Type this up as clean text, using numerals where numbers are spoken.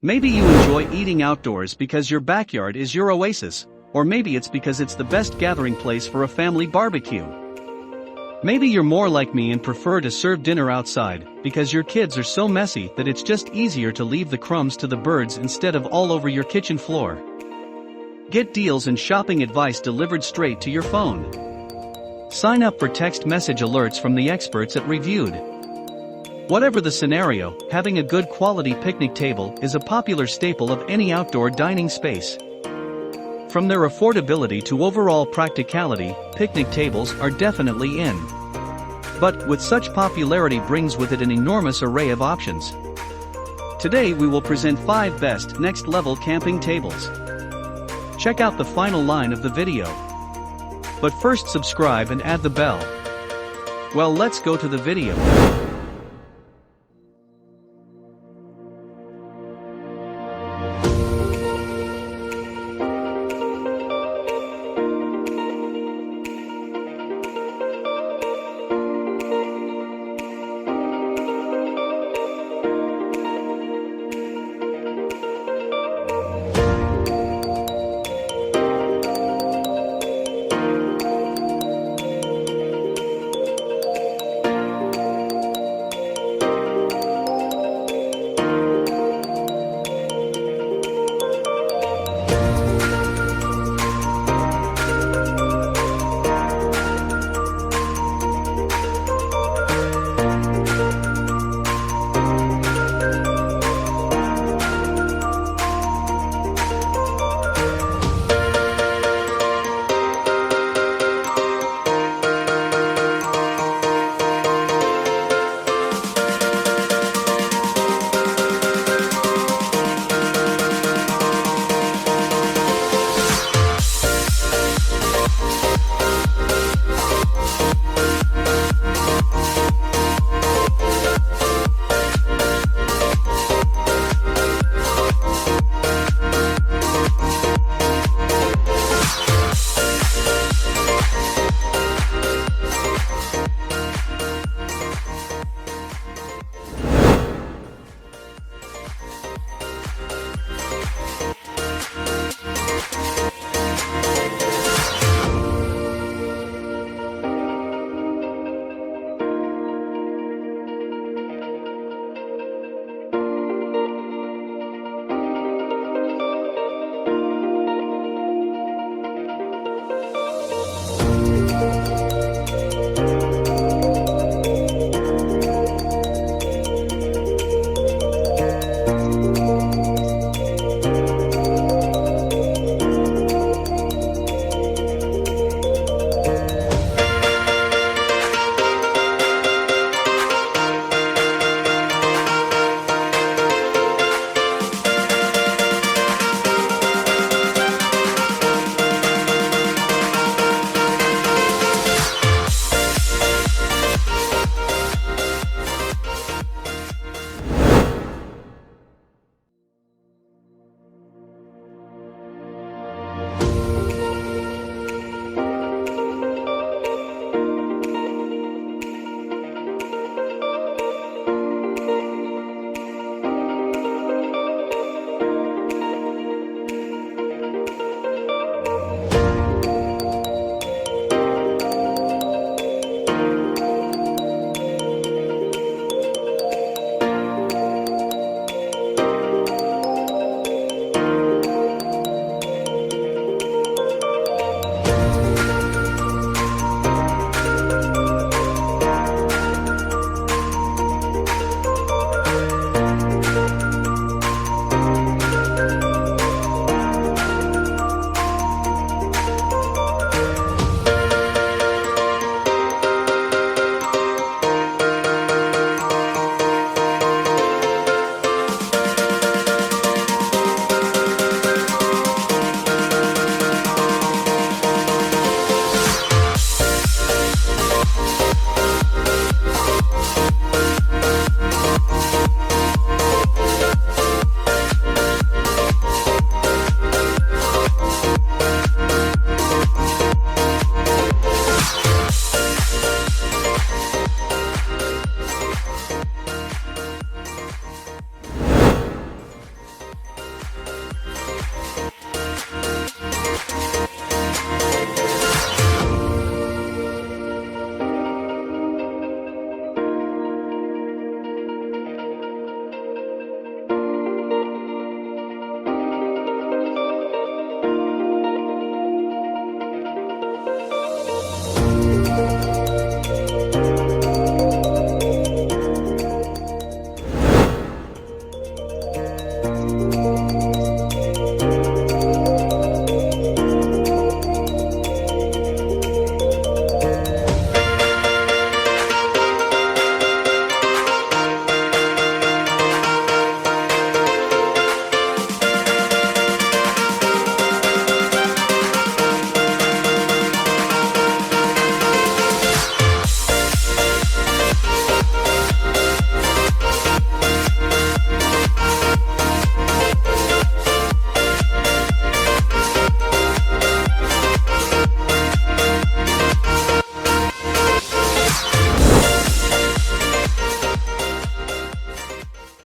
Maybe you enjoy eating outdoors because your backyard is your oasis, or maybe it's because it's the best gathering place for a family barbecue. Maybe you're more like me and prefer to serve dinner outside, because your kids are so messy that it's just easier to leave the crumbs to the birds instead of all over your kitchen floor. Get deals and shopping advice delivered straight to your phone. Sign up for text message alerts from the experts at Reviewed. Whatever the scenario, having a good quality picnic table is a popular staple of any outdoor dining space. From their affordability to overall practicality, picnic tables are definitely in. But with such popularity brings with it an enormous array of options. Today we will present 5 best next-level camping tables. Check out the final line of the video. But first subscribe and add the bell. Well, let's go to the video.